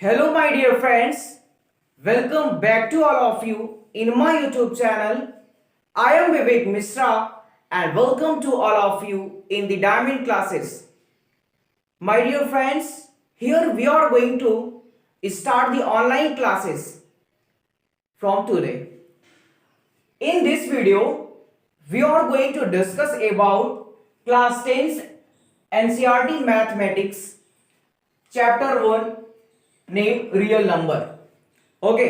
Hello, my dear friends. Welcome back to all of you in my YouTube channel. I am Vivek Misra and welcome to all of you in the Diamond classes. My dear friends, here we are going to start the online classes from today. In this video, we are going to discuss about class 10's NCERT Mathematics Chapter 1 name real number. Okay,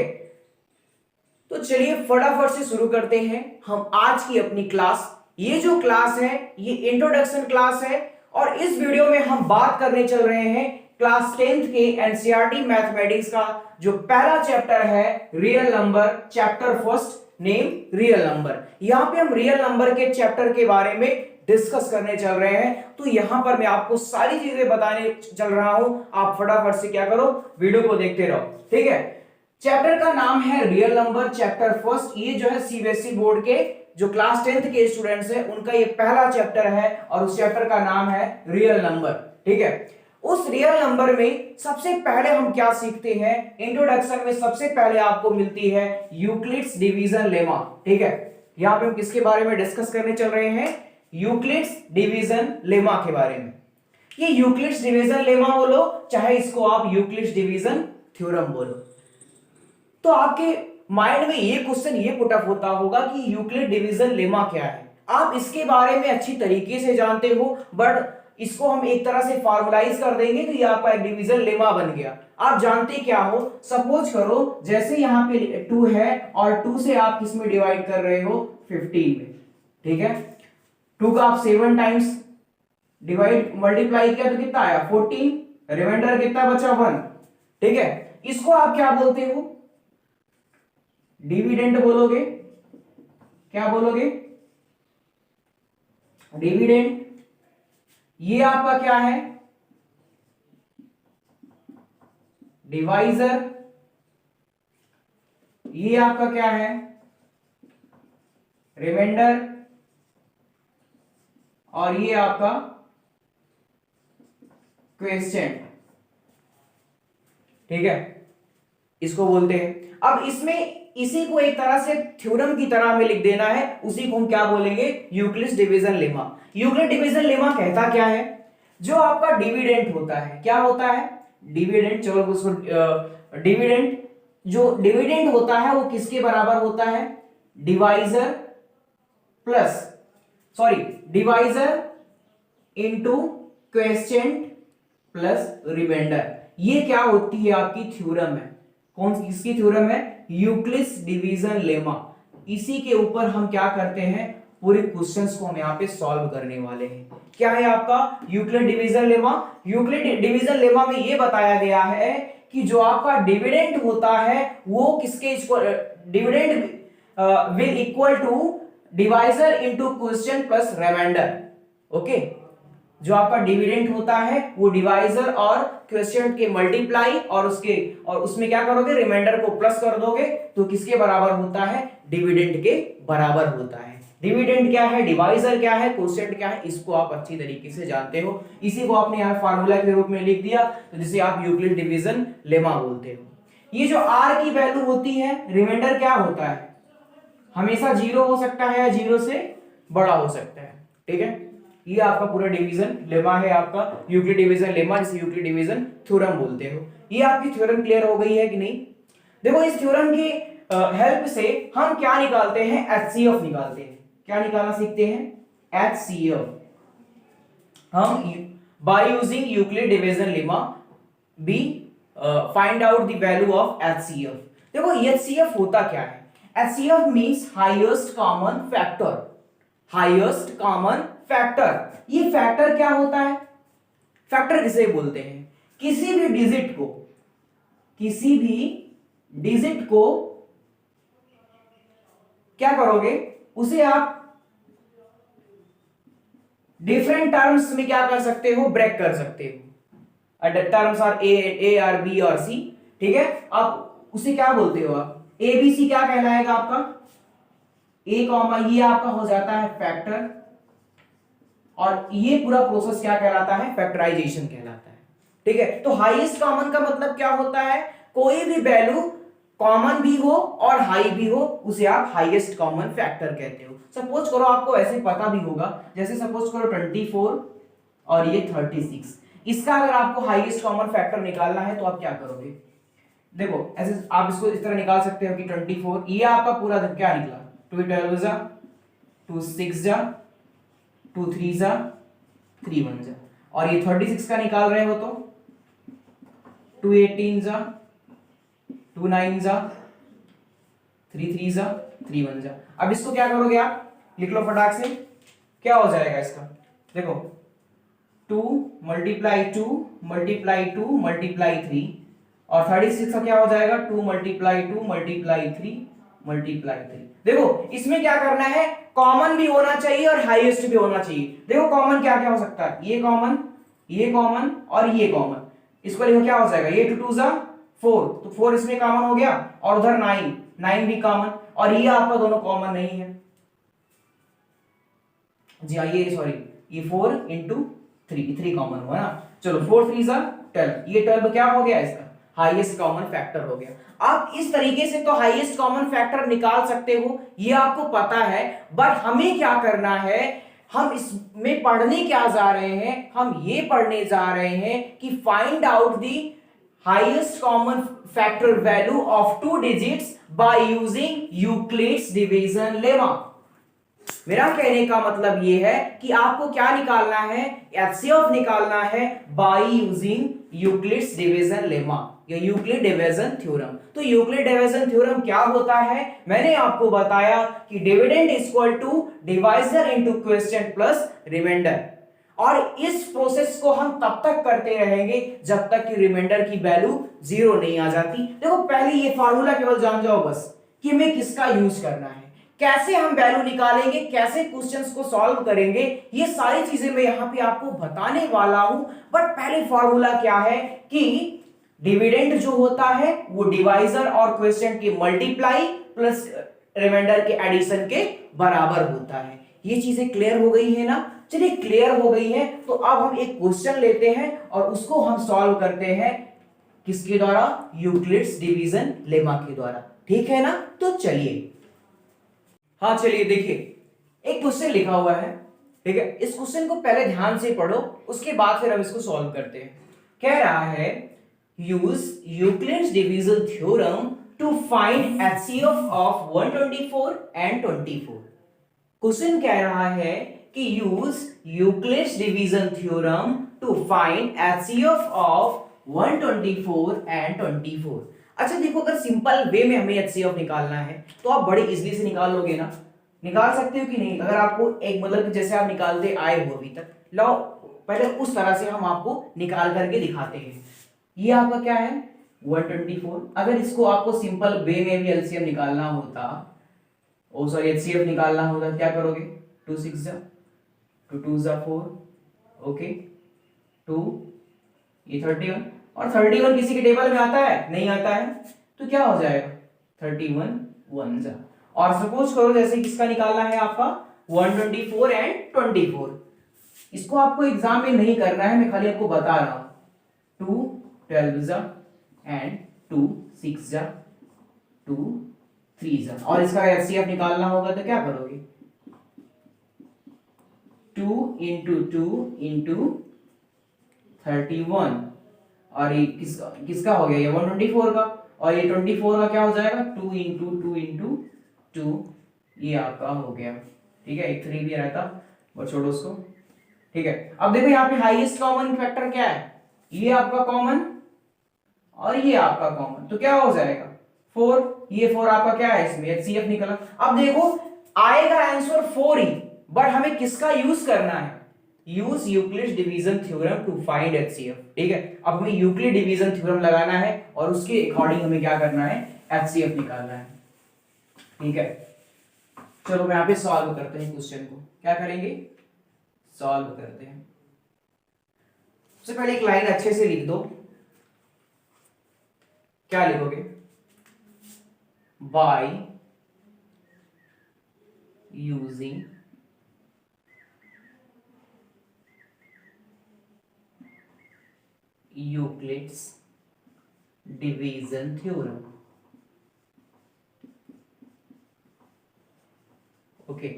तो चलिए फटाफट से शुरू करते हैं हम आज की अपनी क्लास। ये जो क्लास है ये इंट्रोडक्शन क्लास है और इस वीडियो में हम बात करने चल रहे हैं क्लास 10th के एनसीईआरटी मैथमेटिक्स का जो पहला चैप्टर है real number, chapter first name real number. यहां पे हम रियल नंबर के चैप्टर के बारे में डिस्कस करने चल रहे हैं। तो यहां पर मैं आपको सारी चीजें बताने चल रहा हूं, आप फटाफट से क्या करो, वीडियो को देखते रहो, ठीक है। चैप्टर का नाम है रियल नंबर, चैप्टर फर्स्ट। ये जो है सीबीएसई बोर्ड के जो क्लास 10th के स्टूडेंट्स हैं उनका ये पहला चैप्टर है और उस चैप्टर का नाम है रियल नंबर, ठीक है। उस रियल नंबर में सबसे पहले हम क्या सीखते हैं, इंट्रोडक्शन में सबसे पहले आपको मिलती है यूक्लिड्स डिवीजन लेमा, ठीक है। यहां पे हम किसके बारे में डिस्कस करने चल रहे हैं, यूक्लिड्स डिवीजन लेमा के बारे में। ये यूक्लिड्स डिवीजन लेमा बोलो चाहे इसको आप यूक्लिड्स डिवीजन थ्योरम बोलो, तो आपके माइंड में ये क्वेश्चन ये पुटअप होता होगा कि यूक्लिड डिवीजन लेमा क्या है। आप इसके बारे में अच्छी तरीके से जानते हो, बट इसको हम एक तरह से फॉर्मुलाइज कर देंगे तो ये आपका एक डिवीजन लेमा बन गया। आप जानते क्या हो, सपोज करो जैसे यहाँ पे 2 है और 2 से आप किसमें डिवाइड कर रहे हो, 15 में, ठीक है। 2 का आप 7 टाइम्स डिवाइड मल्टीप्लाई किया तो कितना आया 14, रिमाइंडर कितना बचा 1, ठीक है। इसको आप क्या बोलते हो, डिविडेंड बोलोगे, क्या बोलोगे, डिविडेंड। ये आपका क्या है, डिवाइजर। ये आपका क्या है, रिमाइंडर। और ये आपका क्वेश्चन, ठीक है, इसको बोलते हैं। अब इसमें इसी को एक तरह से थ्योरम की तरह में लिख देना है, उसी को हम क्या बोलेंगे, Euclid's division lemma. Euclid division lemma कहता क्या है, जो आपका डिविडेंड होता है, क्या होता है, डिविडेंड। चलो उसको डिविडेंड, जो डिविडेंड होता है वो किसके बराबर होता है, divisor plus, sorry, divisor into question plus reminder. ये क्या होती है, आपकी थ्योरम है। कौन सी, किसकी थ्योरम है, यूक्लिड्स डिवीजन लेमा। इसी के ऊपर हम क्या करते हैं, पूरे क्वेश्चंस को हम यहाँ पे सॉल्व करने वाले हैं। क्या है आपका Euclid division lemma. Euclid division lemma में ये बताया गया है कि जो आपका डिविडेंड होता है वो किसके, dividend will equal to divisor into question plus reminder. Okay, जो आपका डिविडेंड होता है वो डिवाइजर और क्वेश्चन के मल्टीप्लाई और उसमें क्या करोगे, रिमाइंडर को प्लस कर दोगे तो किसके बराबर होता है, डिविडेंड के बराबर होता है। डिविडेंड क्या है, डिवाइजर क्या है, क्वोशिएंट क्या है, इसको आप अच्छी तरीके से जानते हो। इसी को आपने यहाँ फार्मूला के रूप में लिख दिया, तो जिसे आप यूक्लिड डिवीजन लेमा बोलते हो। ये जो आर की वैल्यू होती है, रिमाइंडर क्या होता है, हमेशा 0 हो सकता है या 0 से बड़ा हो सकता है, ठीक है। ये आपका पूरा डिवीजन लेमा है, आपका यूक्लिड डिवीजन लेमा, जिसे यूक्लिड डिवीजन थ्योरम बोलते हो। ये आपकी थ्योरम क्लियर हो गई है कि नहीं। देखो इस थ्योरम की हेल्प से हम क्या निकालते हैं, एचसीएफ निकालते हैं। क्या निकालना सीखते हैं, एचसीएफ। हम by using Euclid division lemma be find out the value of HCF. देखो एचसीएफ होता क्या है, HCF means highest common factor. Highest common factor, ये फैक्टर क्या होता है, फैक्टर किसे बोलते हैं, किसी भी डिजिट को क्या करोगे, उसे आप डिफरेंट टर्म्स में क्या कर सकते हो, ब्रेक कर सकते हो। Terms are A or B और सी, ठीक है। अब उसे क्या बोलते हो आप, ए बी सी क्या कहलाएगा आपका, ए कॉमा, ये आपका हो जाता है फैक्टर, और ये पूरा प्रोसेस क्या कहलाता है, फैक्टराइजेशन कहलाता है, ठीक है। तो हाईएस्ट कॉमन का मतलब क्या होता है, कोई भी वैल्यू कॉमन भी हो और हाई भी हो उसे आप हाईएस्ट कॉमन फैक्टर कहते हो। सपोज करो आपको ऐसे पता भी होगा, जैसे सपोज करो 24 और ये 36, इसका अगर आपको हाईएस्ट कॉमन फैक्टर निकालना है तो आप क्या करोगे, देखो ऐसे आप इसको इस तरह निकाल सकते हो कि 24 ये आपका पूरा क्या निकला, 2 12 जा, 2 6 जा, 2 3 जा, 3 1 जा, और ये 36 का निकाल रहे हो तो 2 18 जा, 2 9 जा, 3 3 जा, 3 1 जा। अब इसको क्या करोगे आप, लिख लो फटाक से, क्या हो जाएगा इसका, देखो 2 मल्टीप्लाई 2 मल्टीप्लाई 2 मल्टीप्लाई 3, और 36 का क्या हो जाएगा, 2 मल्टीप्लाई 2 मल्टीप्लाई 3 मल्टीप्लाई 3। देखो इसमें क्या करना है, कॉमन भी होना चाहिए और हाईएस्ट भी होना चाहिए। देखो कॉमन क्या क्या हो सकता है, ये कॉमन, ये कॉमन और ये कॉमन, इसको देखो क्या हो जाएगा, ये 2 2 जा 4, तो 4 इसमें कॉमन हो गया, और उधर 9 9 भी कॉमन, और ये आपका दोनों कॉमन नहीं है जी हाँ, ये सॉरी ये 4 इंटू 3 कॉमन हुआ ना, चलो 4 3 जा 12, ये 12 क्या हो गया, इसका हाईएस्ट कॉमन फैक्टर हो गया। आप इस तरीके से तो हाईएस्ट कॉमन फैक्टर निकाल सकते हो, ये आपको पता है, बट हमें क्या करना है, हम इसमें पढ़ने क्या जा रहे हैं, हम ये पढ़ने जा रहे हैं कि find out the highest common factor value of 2 digits bye using Euclid's division lemma. मेरा कहने का मतलब यह है कि आपको क्या निकालना है, एचसीएफ निकालना है by using Euclid's division lemma या यूक्लिड डिवीजन थ्योरम। तो यूक्लिड डिवीजन थ्योरम क्या होता है, मैंने आपको बताया कि dividend equal to divisor into quotient plus reminder, और इस प्रोसेस को हम तब तक करते रहेंगे जब तक कि रिमाइंडर की वैल्यू 0 नहीं आ जाती। देखो पहले ये फार्मूला केवल जान जाओ बस कि हमें किसका यूज करना है, कैसे हम वैल्यू निकालेंगे, कैसे क्वेश्चंस को सॉल्व करेंगे, ये सारी चीजें मैं यहां पे आपको बताने वाला हूं। बट पहले फॉर्मूला क्या है कि डिविडेंड जो होता है वो डिवाइजर और क्वोशिएंट के मल्टीप्लाई प्लस रिमाइंडर के एडिशन के बराबर होता है। ये चीजें क्लियर हो गई है ना, चलिए क्लियर हो गई है तो अब हम एक क्वेश्चन लेते हैं और उसको हम सॉल्व करते हैं किसके द्वारा, यूक्लिड्स डिवीजन लेमा के द्वारा, ठीक है ना। तो चलिए, हाँ चलिए देखिए, एक क्वेश्चन लिखा हुआ है, ठीक है, इस क्वेश्चन को पहले ध्यान से पढ़ो, उसके बाद फिर हम इसको सॉल्व करते हैं। कह रहा है use Euclid's division theorem to find HCF of 124 and 24। Question कह रहा है कि use Euclid's division theorem to find HCF of 124 and 24। अच्छा देखो, अगर सिंपल वे में हमें एचसीएफ निकालना है तो आप बड़े इजीली से निकाल लोगे ना, निकाल सकते हो कि नहीं। अगर आपको एक मतलब जैसे आप निकालते आए हो अभी तक, लो पहले उस तरह से हम आपको निकाल करके दिखाते हैं। ये आपका क्या है 124, अगर इसको आपको सिंपल वे में भी एलसीएम निकालना होता, ओ सॉरी एचसीएफ निकालना होता, क्या करोगे, 2 6 जा, 2 2 जा 4, ओके 2, ये 31, और 31 किसी के टेबल में आता है, नहीं आता है, तो क्या हो जाएगा 31 1 जा। और सपोज करो जैसे किसका निकालना है आपका 124 एंड 24, इसको आपको एग्जाम में नहीं करना है, मैं खाली आपको बता रहा हूं, 2 12 जा एंड 2 6 जा, 2 3 जा, और इसका एचसीएफ निकालना होगा तो क्या करोगे, 2 इंटू 2 इंटू 31, और ये किसका हो गया, ये 124 का, और ये 24 का क्या हो जाएगा 2 इंटू 2 इंटू 2, ये आपका हो गया, ठीक है, एक 3 भी रहता वो छोड़ो उसको, ठीक है। अब देखो यहाँ पे हाईएस्ट कॉमन फैक्टर क्या है, ये आपका कॉमन और ये आपका कॉमन, तो क्या हो जाएगा 4, ये 4 आपका क्या है, इसमें एचसीएफ निकला। अब देखो आएगा आंसर 4 ही, बट हमें किसका यूज करना है, use Euclid division theorem to find HCF, ठीक है। अब हमें यूक्लिड डिवीजन थ्योरम लगाना है और उसके अकॉर्डिंग हमें क्या करना है, एचसीएफ निकालना है, ठीक है। चलो मैं यहाँ पे सॉल्व करते हैं क्वेश्चन को, क्या करेंगे, सॉल्व करते हैं। सबसे पहले एक लाइन अच्छे से लिख दो, क्या लिखोगे, bye using Euclid's division theorem. Okay,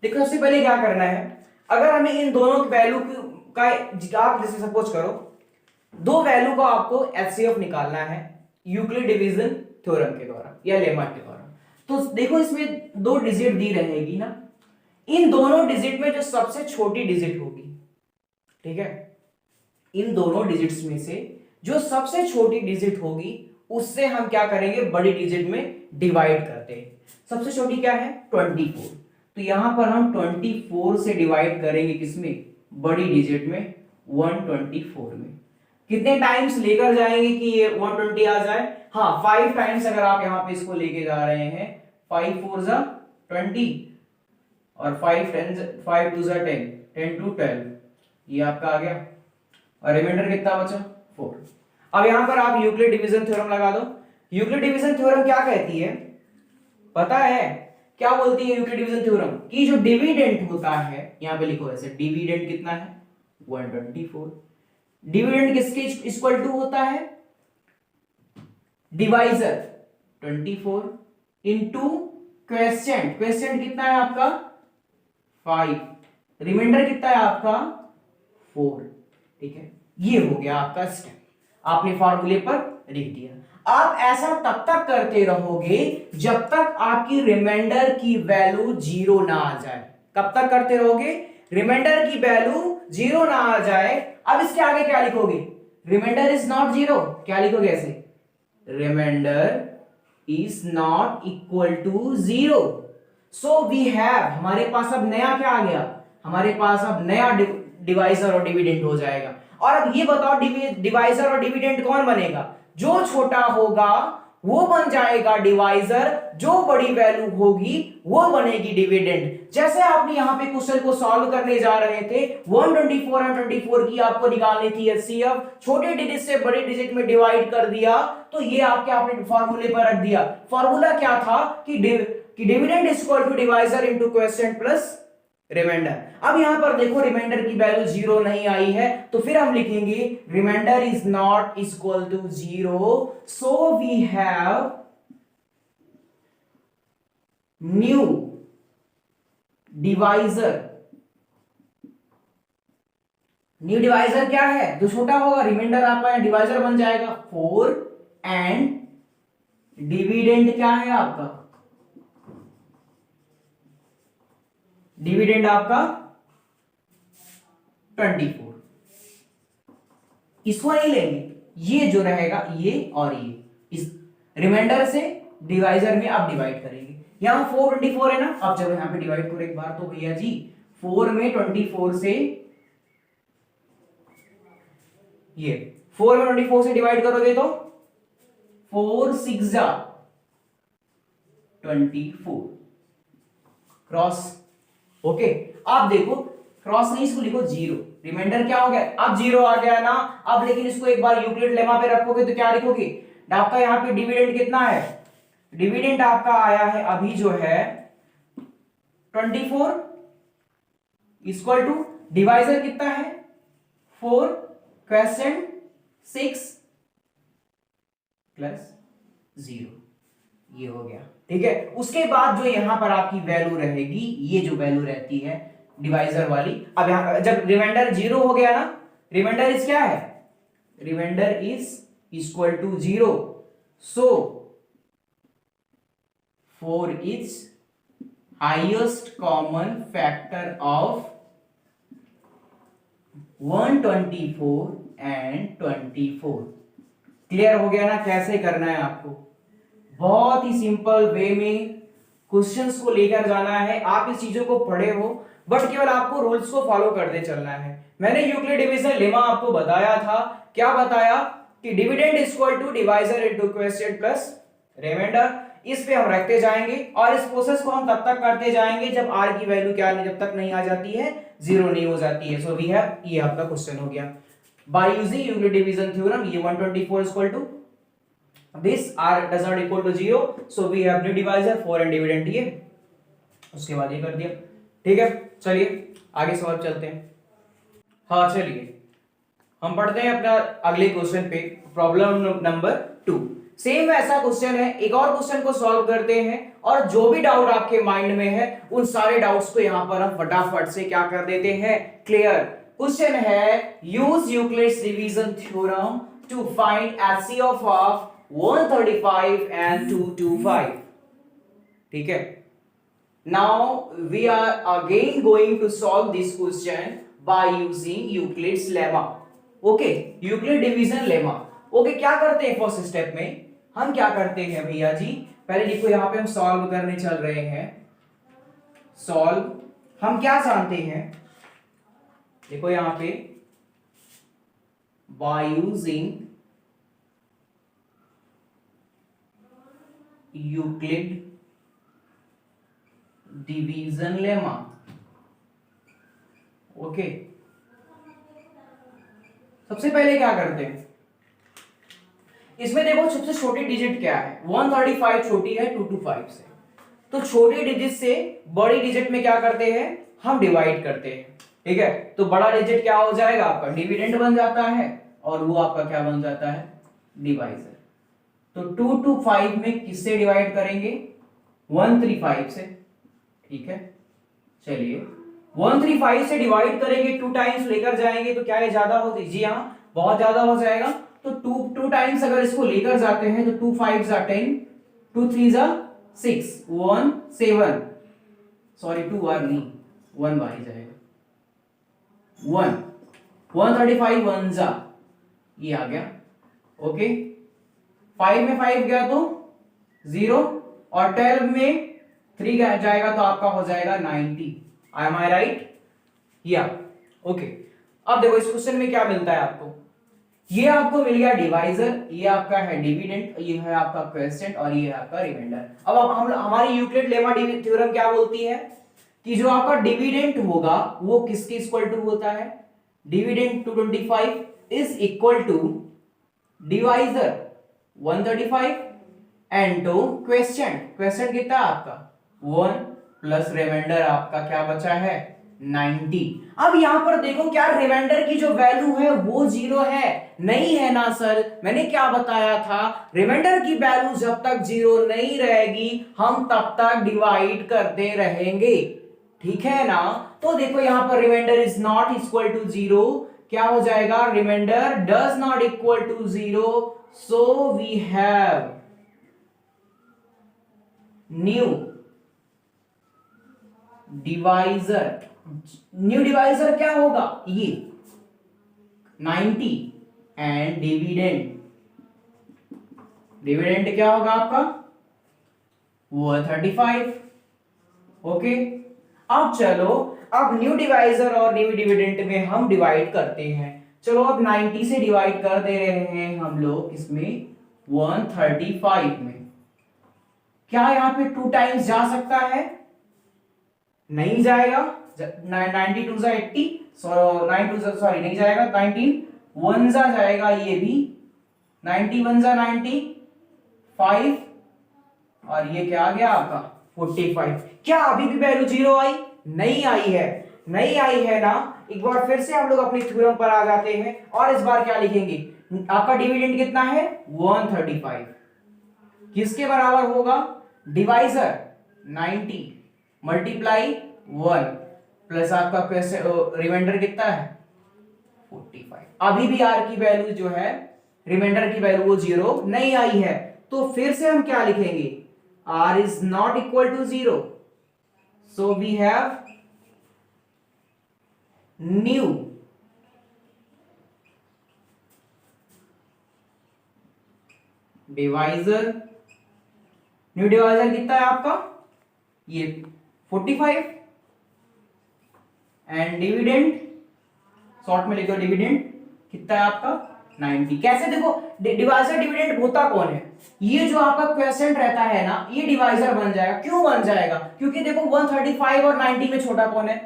देखो सबसे पहले क्या करना है, अगर हमें इन दोनों की वैल्यू का, आप जैसे सपोज करो दो वैल्यू का आपको एचसीएफ निकालना है यूक्लिड डिवीजन थ्योरम के द्वारा या लेमा के द्वारा। तो देखो इसमें दो डिजिट दी रहेगी ना, इन दोनों डिजिट में जो सबसे छोटी डिजिट होगी, ठीक है, इन दोनों डिजिट्स में से जो सबसे छोटी डिजिट होगी उससे हम क्या करेंगे, बड़ी डिजिट में डिवाइड करते हैं। सबसे छोटी क्या है 24, तो यहां पर हम 24 से डिवाइड करेंगे किसमें, बड़ी डिजिट में 124 में। कितने टाइम्स लेकर जाएंगे कि ये 120 आ जाए, हाँ 5 टाइम्स अगर आप यहां पे इसको लेके जा रहे हैं, 5 4 जा 20 और 5 2 जा 10, 10 2 12, ये आपका आ गया और रिमाइंडर कितना बचा 4। अब यहां पर आप यूक्लिड डिवीजन थ्योरम लगा दो। यूक्लिड डिवीजन थ्योरम क्या कहती है पता है, क्या बोलती है यूक्लिड डिवीजन थ्योरम कि जो डिविडेंड होता है, यहां पे लिखो ऐसे, डिविडेंड कितना है 124, डिविडेंड किसके इक्वल टू होता है, डिवाइजर 24 इनटू क्वेश्चन, क्वेश्चन कितना है आपका 5, रिमाइंडर कितना है आपका 4, ठीक है। ये हो गया आपका स्टेप, आपने फॉर्मूले पर लिख दिया। आप ऐसा तब तक करते रहोगे जब तक आपकी रिमाइंडर की वैल्यू 0 ना आ जाए। कब तक करते रहोगे, रिमाइंडर की वैल्यू 0 ना आ जाए। अब इसके आगे क्या लिखोगे, रिमाइंडर इज नॉट 0, क्या लिखोगे ऐसे, reminder is not equal to 0। So we have, हमारे पास अब नया क्या आ गया, हमारे पास अब नया डिवाइजर और डिविडेंड हो जाएगा। और अब ये बताओ डिवाइजर और डिविडेंड कौन बनेगा, जो छोटा होगा वो बन जाएगा डिवाइजर, जो बड़ी वैल्यू होगी वो बनेगी डिविडेंड। जैसे आपने यहां पे क्वेश्चन को सॉल्व करने जा रहे थे, 124 और 24 की आपको निकालनी थी एचसीएफ, छोटे डिजिट से बड़े डिजिट में डिवाइड कर दिया, तो ये आपने फॉर्मूले पर रख दिया। फॉर्मूला क्या था कि dividend is equal to divisor into quotient plus reminder. अब यहां पर देखो रिमाइंडर की वैल्यू 0 नहीं आई है, तो फिर हम लिखेंगे reminder is not equal to 0, so we have new divisor. New divisor क्या है, जो छोटा होगा, रिमाइंडर आपका डिवाइजर बन जाएगा 4 एंड डिविडेंड क्या है आपका, डिविडेंड आपका 24। इसको नहीं लेंगे, ये जो रहेगा ये और ये, इस रिमाइंडर से डिवाइजर में आप डिवाइड करेंगे। यहां 424 है ना, अब जब यहां पे डिवाइड करो एक बार तो भैया जी 4 में 24 से, ये 4 में 24 से डिवाइड करोगे तो 4 6 जा 24 क्रॉस। ओके, आप देखो क्रॉस नहीं, इसको लिखो 0, रिमाइंडर क्या हो गया, अब 0 आ गया ना। अब लेकिन इसको एक बार यूक्लिड लेमा पे रखोगे तो क्या लिखोगे, आपका यहाँ पे डिविडेंड कितना है, डिविडेंड आपका आया है अभी जो है 24 इक्वल टू डिवाइजर कितना है 4, क्वोशिएंट 6 प्लस 0, ये हो गया, ठीक है। उसके बाद जो यहां पर आपकी वैल्यू रहेगी, ये जो वैल्यू रहती है डिवाइजर वाली, अब यहां जब रिमाइंडर 0 हो गया ना, रिमाइंडर इज क्या है, reminder is equal to 0, so 4 is highest common factor of 124 and 24। Clear हो गया ना, कैसे करना है आपको, बहुत ही सिंपल वे में क्वेश्चंस को लेकर जाना है। आप इस चीजों को पढ़े हो, बट केवल आपको रूल्स को फॉलो करते चलना है। मैंने यूक्लिड डिवीजन लेमा आपको बताया था, क्या बताया कि dividend is equal to divisor into quotient plus reminder. इस पे हम रखते जाएंगे और इस प्रोसेस को हम तब तक करते जाएंगे जब r की वैल्यू क्या नहीं, जब तक नहीं आ जाती है 0 नहीं हो जाती है। सो वी हैव, ये आपका क्वेश्चन हो गया by using Euclid division theorem. ये 124 equal to this r does not equal to 0, so we have new divisor 4 and dividend ये, उसके बाद ये कर दिया, ठीक है। चलिए आगे सवाल चलते हैं। हाँ चलिए, हम पढ़ते हैं अपना अगले क्वेश्चन पे, प्रॉब्लम नंबर 2। सेम ऐसा क्वेश्चन है, एक और क्वेश्चन को सॉल्व करते हैं और जो भी डाउट आपके माइंड में है उन सारे डाउट्स को यहां पर हम फटाफट से क्या कर देते हैं, क्लियर। क्वेश्चन है use Euclid's division theorem to find HCF of 135 and 225। ठीक है, now we are again going to solve this question by using Euclid's lemma। Okay, Euclid division lemma. Okay, क्या करते हैं फर्स्ट स्टेप में, हम क्या करते हैं भैया जी, पहले देखो यहां पे हम सॉल्व करने चल रहे हैं। सॉल्व हम क्या जानते हैं, देखो यहां पे by using Euclid division lemma. Okay, सबसे पहले क्या करते हैं, इसमें देखो सबसे छोटी डिजिट क्या है, 135 छोटी है 225 से, तो छोटी डिजिट से बड़ी डिजिट में क्या करते हैं, हम डिवाइड करते हैं। ठीक है, तो बड़ा डिजिट क्या हो जाएगा आपका, डिविडेंड बन जाता है, और वो आपका क्या बन जाता है, डिवाइजर। तो 2 to 5 में किससे डिवाइड करेंगे, 135 से। ठीक है, चलिए 135 से डिवाइड करेंगे, 2 टाइम्स लेकर जाएंगे तो क्या ये ज्यादा हो, जी हाँ बहुत ज्यादा हो जाएगा। तो 2 टाइम्स अगर इसको लेकर जाते हैं तो 2 5 10, 2 3 6, 1 7, सॉरी 2 बार नहीं 1 बार ही जाएगा, 1 135 1 जा, ये आ गया। ओके, 5 में 5 गया तो 0, और 12 में 3 जाएगा तो आपका हो जाएगा 90। Am I right? या ओके, अब देखो इस क्वेश्चन में क्या मिलता है आपको, ये आपको मिल गया डिवाइजर, ये आपका है डिविडेंड, ये है आपका क्वेश्चन, और ये है आपका रिमाइंडर। अब हम हमारी यूक्लिड लेमा थ्योरम क्या बोलती है कि जो आपका डिविडेंड होगा वो किसके इक्वल टू होता है, dividend 225 is equal to divisor 135 and to question, question कितना आपका 1 प्लस रिमाइंडर आपका क्या बचा है 90। अब यहां पर देखो क्या रिमाइंडर की जो वैल्यू है वो 0 है, नहीं है ना सर, मैंने क्या बताया था, रिमाइंडर की वैल्यू जब तक 0 नहीं रहेगी हम तब तक डिवाइड करते रहेंगे। ठीक है ना, तो देखो यहां पर reminder is not equal to 0, क्या हो जाएगा, reminder does not equal to 0, so we have new divisor. New divisor क्या होगा, ये 90 एंड डिविडेंड, डिविडेंड क्या होगा आपका 135। ओके, अब चलो, अब न्यू डिवाइजर और न्यू डिविडेंड में हम डिवाइड करते हैं। चलो अब 90 से डिवाइड कर दे रहे हैं हम लोग इसमें 135 में, क्या यहां पे 2 टाइम्स जा सकता है, नहीं जाएगा, 92 जा 80, 92 सॉरी नहीं जाएगा, 19 1 जा जाएगा, ये भी 91 जा 95, और ये क्या आ गया आपका 45। क्या अभी भी वैल्यू 0 आई, नहीं आई है, नहीं आई है ना। एक बार फिर से हम लोग अपनी थ्योरम पर आ जाते हैं और इस बार क्या लिखेंगे, आपका डिविडेंड कितना है 135, किसके बराबर होगा, डिवाइजर 90 मल्टीप्लाई 1 प्लस आपका रिमाइंडर कितना है 45। अभी भी आर की वैल्यू जो है, रिमाइंडर की वैल्यू वो 0 नहीं आई है, तो फिर से हम क्या लिखेंगे, r is not equal to 0, so we have new divisor. New divisor कितना है आपका, ये 45 एंड डिविडेंड, शॉर्ट में लिख दो डिविडेंड कितना है आपका 90। कैसे देखो, डिवाइजर डिविडेंड होता कौन है, ये जो आपका क्वेश्चन रहता है ना, ये डिवाइजर बन जाएगा। क्यों बन जाएगा, क्योंकि देखो 135 और 90 में छोटा कौन है,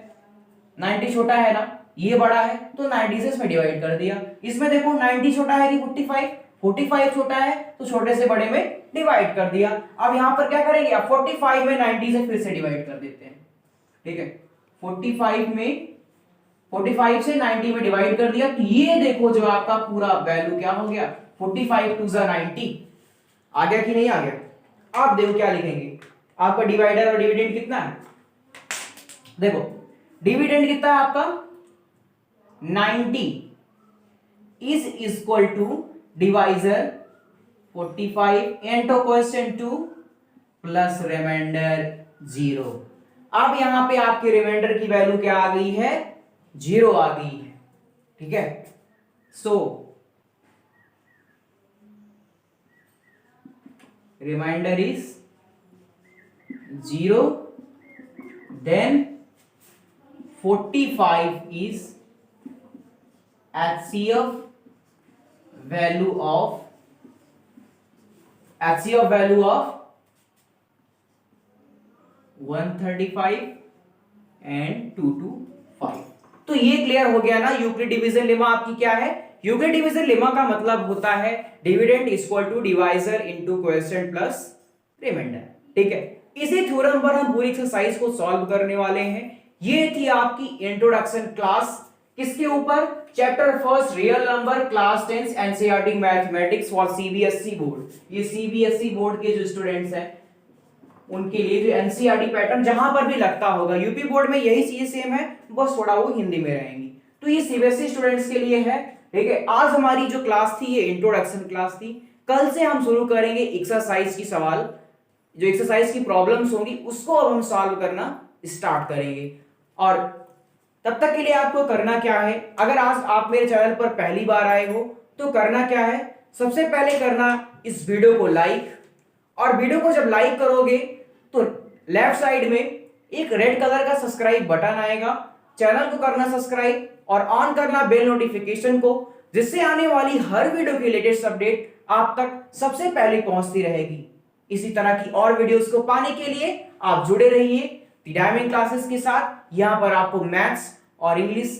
90 छोटा है ना, ये बड़ा है, तो 90 से इसमें डिवाइड कर दिया। इसमें देखो 90 छोटा है कि 45, 45 छोटा है तो छोटे से बड़े में डिवाइड कर दिया। अब यहां पर क्या करेंगे, अब 45 में 90 से फिर से डिवाइड कर देते हैं। ठीक है, 45 में 45 से 90 में डिवाइड कर दिया, तो ये देखो जो आपका पूरा वैल्यू क्या हो गया, 45 टू 90 आ गया कि नहीं आ गया। आप देखो क्या लिखेंगे, आपका डिवाइडर और डिविडेंड कितना है, देखो डिविडेंड कितना है आपका 90 is equal to divisor 45 into question 2 plus reminder 0। अब यहां पे आपके रिमाइंडर की वैल्यू क्या आ गई है, 0 आ गई है, ठीक है। सो reminder is 0, then 45 is HCF value of 135 and 225। तो ये क्लियर हो गया ना, यूक्लिड डिवीजन लेमा आपकी क्या है, यूक्लिड डिवीजन लेमा का मतलब होता है dividend equal to divisor into quotient plus reminder, ठीक है। इसी थ्योरम पर हम पूरी एक्सरसाइज को सॉल्व करने वाले हैं। ये थी आपकी इंट्रोडक्शन क्लास, किसके ऊपर, chapter first real number class 10 NCERT mathematics for CBSE board. ये सीबीएसई बोर्ड के जो स्टूडेंट्स हैं उनके लिए जो एनसीईआरटी पैटर्न जहां पर भी लगता होगा, यूपी बोर्ड में यही चीज सेम है, बस थोड़ा वो हिंदी में रहेंगी, तो ये सीबीएसई स्टूडेंट्स के लिए है, ठीक है। आज हमारी जो क्लास थी ये इंट्रोडक्शन क्लास थी, कल से हम शुरू करेंगे एक्सरसाइज की सवाल, जो एक्सरसाइज की प्रॉब्लम्स होंगी उसको अब हम सॉल्व करना स्टार्ट करेंगे। और तब तक के लिए आपको करना क्या है, अगर आज आप मेरे चैनल पर पहली बार आए हो तो करना क्या है, सबसे पहले करना इस वीडियो को लाइक, और वीडियो को जब लाइक करोगे तो लेफ्ट साइड में एक रेड कलर का सब्सक्राइब बटन आएगा, चैनल को करना सब्सक्राइब और ऑन करना बेल नोटिफिकेशन को, जिससे आने वाली हर वीडियो की लेटेस्ट अपडेट आप तक सबसे पहले पहुंचती रहेगी। इसी तरह की और वीडियोस को पाने के लिए आप जुड़े रहिए द डायमंड क्लासेस के साथ। यहां पर आपको मैथ्स और इंग्लिश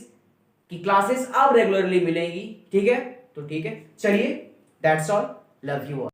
की क्लासेस अब रेगुलरली मिलेंगी, ठीक है। तो ठीक है, चलिए, that's all, love you all.